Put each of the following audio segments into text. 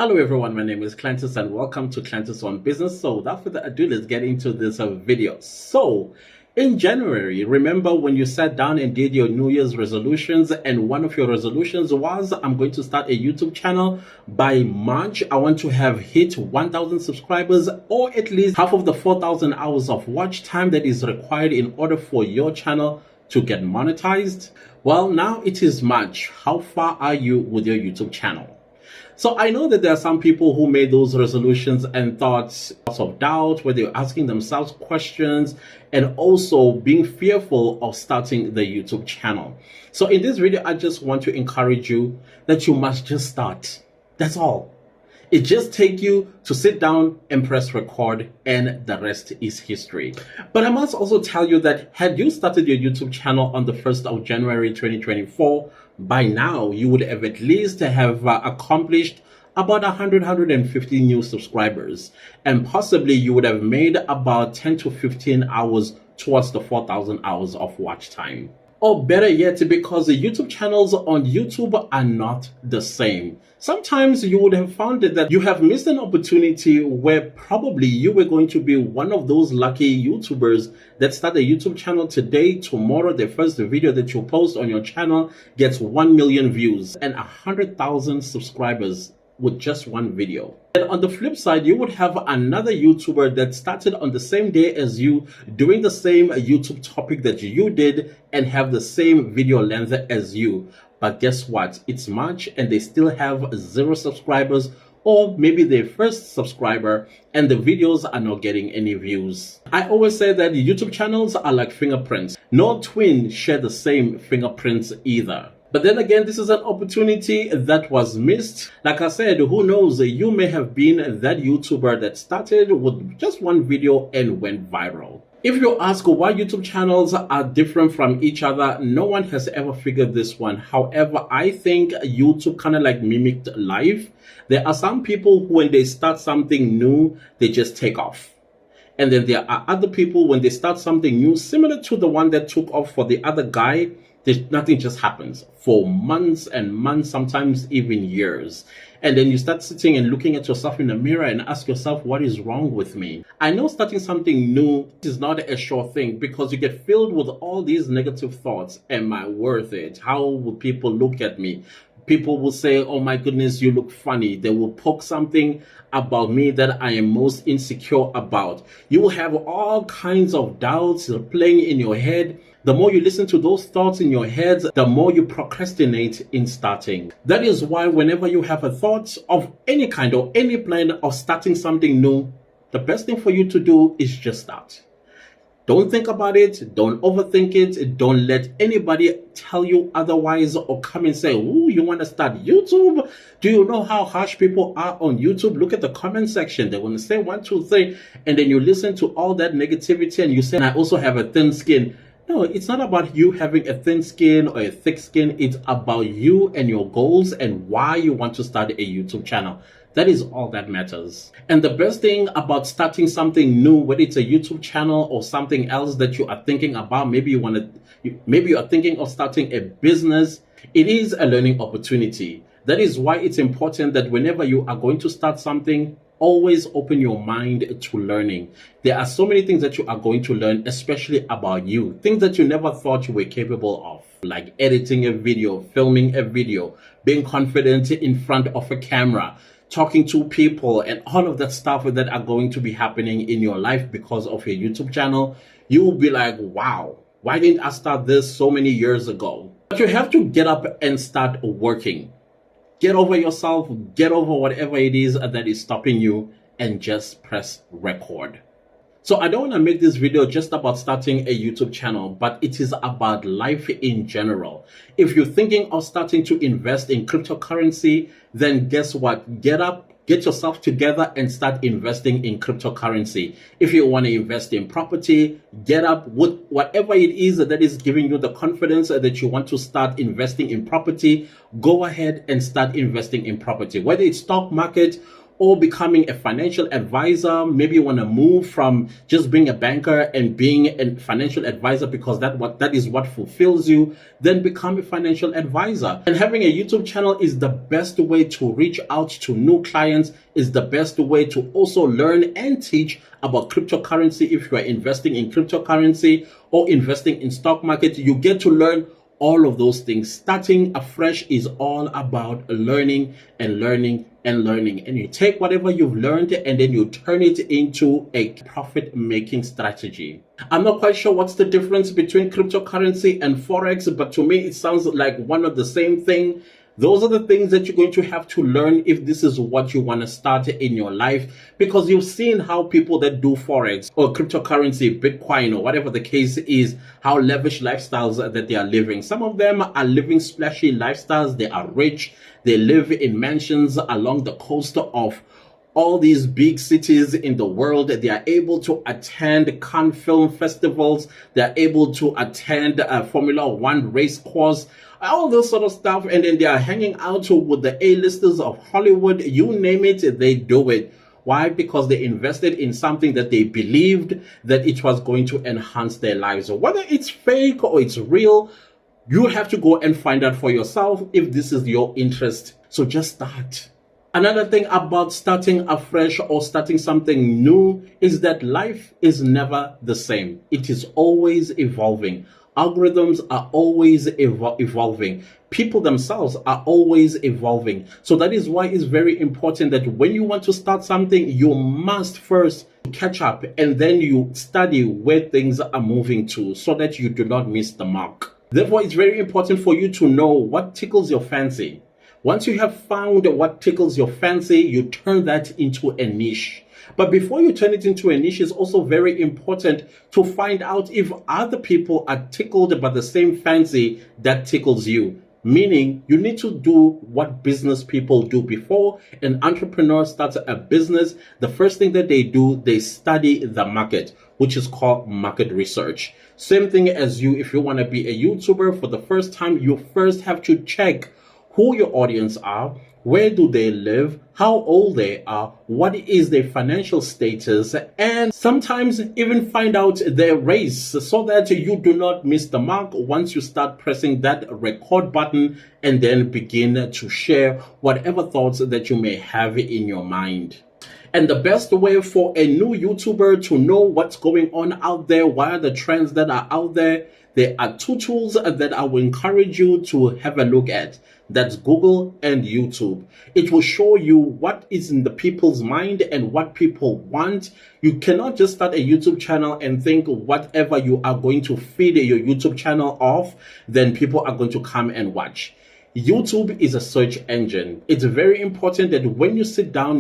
Hello everyone, my name is Clantis and welcome to Clantis on Business. So without further ado, let's get into this video. So in January, remember when you sat down and did your New Year's resolutions, and one of your resolutions was, I'm going to start a YouTube channel. By March, I want to have hit 1,000 subscribers, or at least half of the 4,000 hours of watch time that is required in order for your channel to get monetized. Well, now it is March. How far are you with your YouTube channel? So I know that there are some people who made those resolutions and thoughts of doubt, where they're asking themselves questions and also being fearful of starting the YouTube channel. So in this video, I just want to encourage you that you must just start. That's all. It just takes you to sit down and press record, and the rest is history. But I must also tell you that had you started your YouTube channel on the 1st of January 2024, by now you would have at least have accomplished about 150 new subscribers, and possibly you would have made about 10 to 15 hours towards the 4,000 hours of watch time. Or better yet, because the YouTube channels on YouTube are not the same. Sometimes you would have found that you have missed an opportunity where probably you were going to be one of those lucky YouTubers that start a YouTube channel today. Tomorrow, the first video that you post on your channel gets 1 million views and 100,000 subscribers with just one video. And on the flip side, you would have another YouTuber that started on the same day as you, doing the same YouTube topic that you did, and have the same video length as you. But guess what? It's March and they still have 0 subscribers, or maybe their first subscriber, and the videos are not getting any views. I always say that YouTube channels are like fingerprints. No twin share the same fingerprints either. But then again, this is an opportunity that was missed. Like I said, who knows, you may have been that YouTuber that started with just one video and went viral. If you ask why YouTube channels are different from each other, no one has ever figured this one. However, I think YouTube kind of like mimicked life. There are some people who, when they start something new, they just take off. And then there are other people, when they start something new, similar to the one that took off for the other guy, nothing just happens for months and months, sometimes even years. And then you start sitting and looking at yourself in the mirror and ask yourself, what is wrong with me? I know starting something new is not a sure thing, because you get filled with all these negative thoughts. Am I worth it? How will people look at me? People will say, oh my goodness, you look funny. They will poke something about me that I am most insecure about. You will have all kinds of doubts playing in your head. The more you listen to those thoughts in your head, the more you procrastinate in starting. That is why whenever you have a thought of any kind or any plan of starting something new, the best thing for you to do is just start. Don't think about it. Don't overthink it. Don't let anybody tell you otherwise or come and say, oh, you want to start YouTube? Do you know how harsh people are on YouTube? Look at the comment section. They want to say 1, 2, 3. And then you listen to all that negativity and you say, I also have a thin skin. No, it's not about you having a thin skin or a thick skin. It's about you and your goals and why you want to start a YouTube channel. That is all that matters. And the best thing about starting something new, whether it's a YouTube channel or something else that you are thinking about, maybe you are thinking of starting a business, it is a learning opportunity. That is why it's important that whenever you are going to start something, always open your mind to learning. There are so many things that you are going to learn, especially about you. Things that you never thought you were capable of, like editing a video, filming a video, being confident in front of a camera, talking to people, and all of that stuff that are going to be happening in your life because of your YouTube channel. You will be like, wow, why didn't I start this so many years ago? But you have to get up and start working. Get over yourself, get over whatever it is that is stopping you, and just press record. So I don't want to make this video just about starting a YouTube channel, but it is about life in general. If you're thinking of starting to invest in cryptocurrency, then guess what? Get up, get yourself together and start investing in cryptocurrency. If you want to invest in property, get up with whatever it is that is giving you the confidence that you want to start investing in property. Go ahead and start investing in property, whether it's stock market or becoming a financial advisor. Maybe you want to move from just being a banker and being a financial advisor because that is what fulfills you. Then become a financial advisor. And having a YouTube channel is the best way to reach out to new clients, is the best way to also learn and teach about cryptocurrency. If you are investing in cryptocurrency or investing in stock market, you get to learn all of those things. Starting afresh is all about learning and learning and learning. And you take whatever you've learned and then you turn it into a profit-making strategy. I'm not quite sure what's the difference between cryptocurrency and Forex, but to me, it sounds like one of the same thing. Those are the things that you're going to have to learn if this is what you want to start in your life, because you've seen how people that do Forex or cryptocurrency, Bitcoin, or whatever the case is, how lavish lifestyles that they are living. Some of them are living splashy lifestyles. They are rich. They live in mansions along the coast of all these big cities in the world. They are able to attend Cannes film festivals. They are able to attend a Formula One race course, all this sort of stuff. And then they are hanging out with the A-listers of Hollywood. You name it, they do it. Why? Because they invested in something that they believed that it was going to enhance their lives. Whether it's fake or it's real, you have to go and find out for yourself if this is your interest. So just start. Another thing about starting afresh or starting something new is that life is never the same. It is always evolving. Algorithms are always evolving. People themselves are always evolving. So that is why it's very important that when you want to start something, you must first catch up and then you study where things are moving to so that you do not miss the mark. Therefore, it's very important for you to know what tickles your fancy. Once you have found what tickles your fancy, you turn that into a niche. But before you turn it into a niche, it's also very important to find out if other people are tickled by the same fancy that tickles you. Meaning, you need to do what business people do. Before an entrepreneur starts a business, the first thing that they do, they study the market, which is called market research. Same thing as you, if you want to be a YouTuber for the first time, you first have to check who your audience are, where do they live, how old they are, what is their financial status, and sometimes even find out their race so that you do not miss the mark once you start pressing that record button and then begin to share whatever thoughts that you may have in your mind. And the best way for a new YouTuber to know what's going on out there, what are the trends that are out there, there are two tools that I will encourage you to have a look at. That's Google and YouTube. It will show you what is in the people's mind and what people want. You cannot just start a YouTube channel and think whatever you are going to feed your YouTube channel off, then people are going to come and watch. YouTube is a search engine. It's very important that when you sit down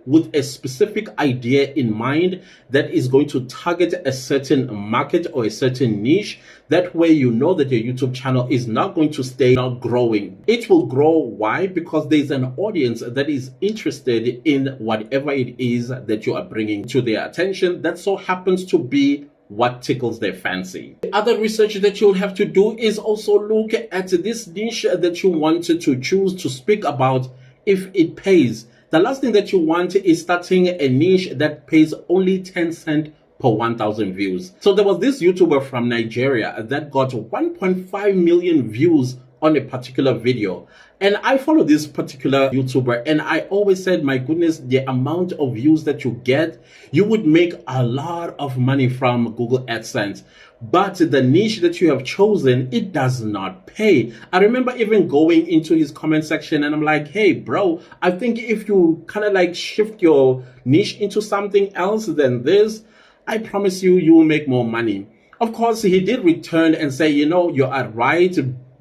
with a specific idea in mind that is going to target a certain market or a certain niche. That way you know that your YouTube channel is not going to stay not growing. It will grow. Why? Because there's an audience that is interested in whatever it is that you are bringing to their attention. That so happens to be what tickles their fancy. The other research that you'll have to do is also look at this niche that you wanted to choose to speak about, if it pays. The last thing that you want is starting a niche that pays only 10 cents per 1,000 views. So there was this YouTuber from Nigeria that got 1.5 million views on a particular video. And I follow this particular YouTuber and I always said, my goodness, the amount of views that you get, you would make a lot of money from Google AdSense. But the niche that you have chosen, it does not pay. I remember even going into his comment section and I'm like, hey, bro, I think if you kind of like shift your niche into something else than this, I promise you, you will make more money. Of course, he did return and say, you know, you are right,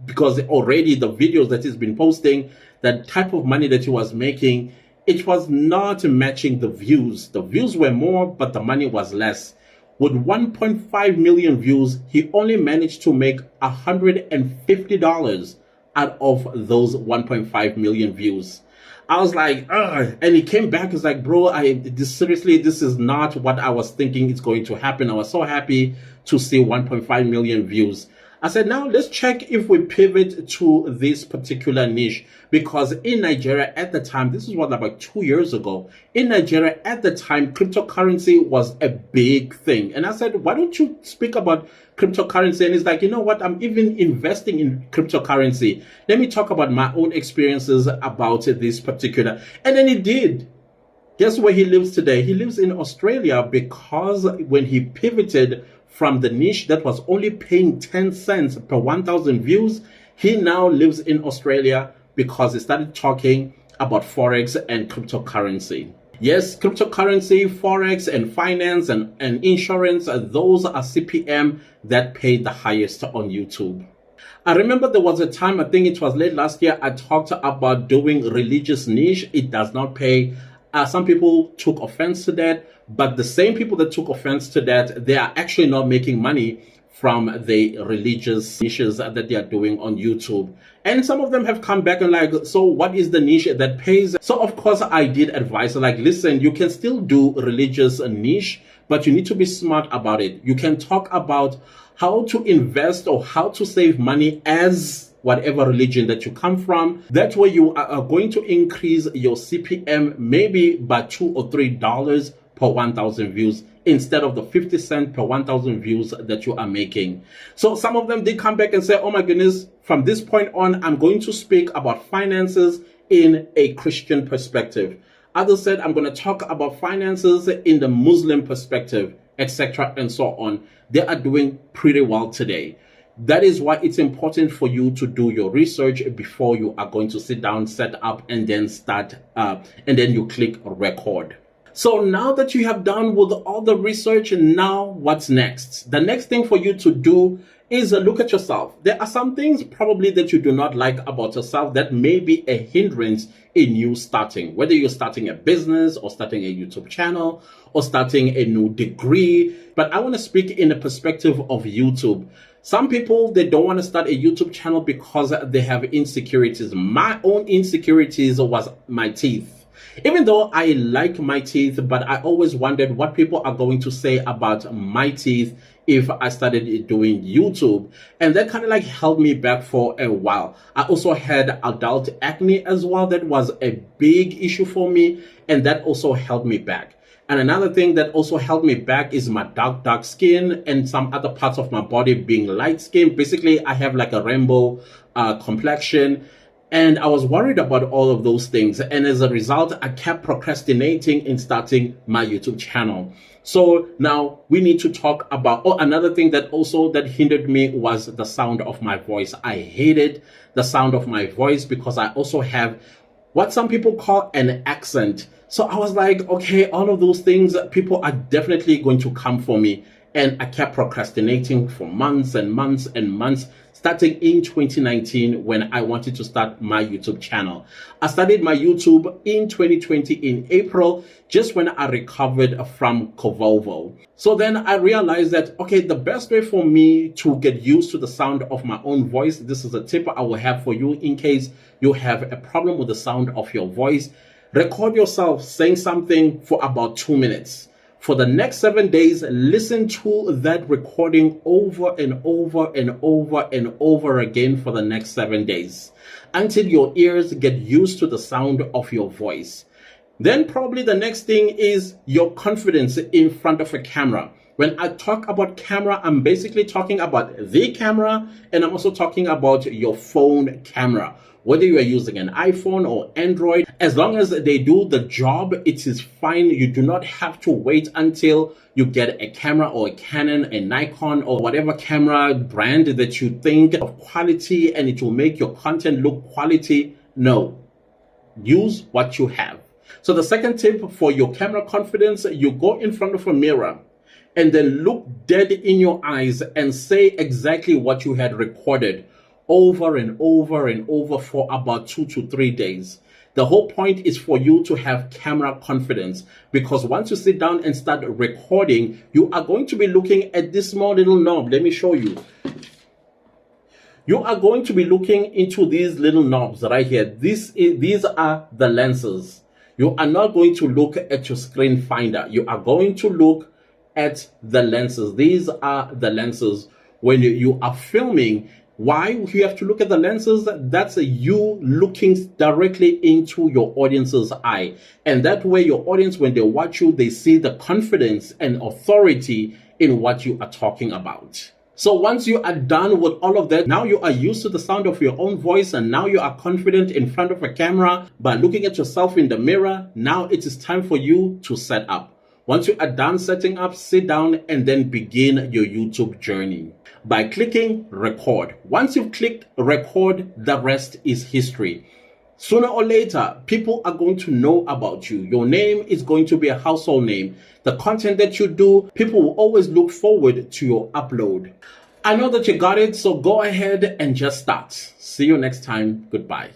because already the videos that he's been posting, that type of money that he was making, it was not matching the views. The views were more, but the money was less. With 1.5 million views, he only managed to make $150 out of those 1.5 million views. I was like, ugh. And he came back, he's like, bro, seriously, this is not what I was thinking is going to happen. I was so happy to see 1.5 million views. I said, now let's check if we pivot to this particular niche, because in Nigeria at the time, this is what, about 2 years ago, in Nigeria at the time, cryptocurrency was a big thing. And I said, why don't you speak about cryptocurrency? And it's like, you know what, I'm even investing in cryptocurrency. Let me talk about my own experiences about this particular. And then he did. Guess where he lives today? He lives in Australia, because when he pivoted from the niche that was only paying 10 cents per 1,000 views, he now lives in Australia because he started talking about Forex and cryptocurrency. Yes, cryptocurrency, Forex, and finance and insurance, those are CPM that pay the highest on YouTube. I remember there was a time, I think it was late last year, I talked about doing religious niche. It does not pay. Some people took offense to that, but the same people that took offense to that, they are actually not making money from the religious niches that they are doing on YouTube. And some of them have come back and like, so what is the niche that pays? So of course I did advise, like, listen, you can still do religious niche, but you need to be smart about it. You can talk about how to invest or how to save money as whatever religion that you come from. That way you are going to increase your CPM maybe by $2 or $3 per 1,000 views instead of the 50 cents per 1,000 views that you are making. So some of them did come back and say, oh my goodness, from this point on, I'm going to speak about finances in a Christian perspective. Others said, I'm going to talk about finances in the Muslim perspective, etc. and so on. They are doing pretty well today. That is why it's important for you to do your research before you are going to sit down, set up, and then start, and then you click record. So now that you have done with all the research, now what's next? The next thing for you to do is look at yourself. There are some things probably that you do not like about yourself that may be a hindrance in you starting, whether you're starting a business or starting a YouTube channel or starting a new degree. But I want to speak in the perspective of YouTube. Some people, they don't want to start a YouTube channel because they have insecurities. My own insecurities was my teeth. Even though I like my teeth, but I always wondered what people are going to say about my teeth if I started doing YouTube. And that kind of like held me back for a while. I also had adult acne as well. That was a big issue for me, and that also held me back. And another thing that also held me back is my dark skin and some other parts of my body being light skin. Basically, I have like a rainbow complexion. And I was worried about all of those things. And as a result, I kept procrastinating in starting my YouTube channel. So now we need to talk about, another thing that also that hindered me was the sound of my voice. I hated the sound of my voice because I also have what some people call an accent. So I was like, okay, all of those things, people are definitely going to come for me. And I kept procrastinating for months and months and months, starting in 2019 when I wanted to start my YouTube channel. I started my YouTube in 2020 in April, just when I recovered from COVID. So then I realized that, okay, the best way for me to get used to the sound of my own voice, this is a tip I will have for you in case you have a problem with the sound of your voice. Record yourself saying something for about 2 minutes. For the next 7 days, listen to that recording over and over and over and over again for the next 7 days until your ears get used to the sound of your voice. Then probably the next thing is your confidence in front of a camera. When I talk about camera, I'm basically talking about the camera, and I'm also talking about your phone camera. Whether you are using an iPhone or Android, as long as they do the job, it is fine. You do not have to wait until you get a camera or a Canon, a Nikon, or whatever camera brand that you think of quality and it will make your content look quality. No, use what you have. So the second tip for your camera confidence, you go in front of a mirror and then look dead in your eyes and say exactly what you had recorded over and over and over for about 2 to 3 days. The whole point is for you to have camera confidence, because once you sit down and start recording, you are going to be looking at this small little knob. Let me show you. You are going to be looking into these little knobs right here. These are the lenses. You are not going to look at your screen finder. You are going to look at the lenses. These are the lenses. when you are filming, why you have to look at the lenses? That's you looking directly into your audience's eye. And that way your audience, when they watch you, they see the confidence and authority in what you are talking about. So once you are done with all of that, now you are used to the sound of your own voice, and now you are confident in front of a camera by looking at yourself in the mirror. Now it is time for you to set up. Once you are done setting up, sit down and then begin your YouTube journey by clicking record. Once you've clicked record, the rest is history. Sooner or later, people are going to know about you. Your name is going to be a household name. The content that you do, people will always look forward to your upload. I know that you got it, so go ahead and just start. See you next time. Goodbye.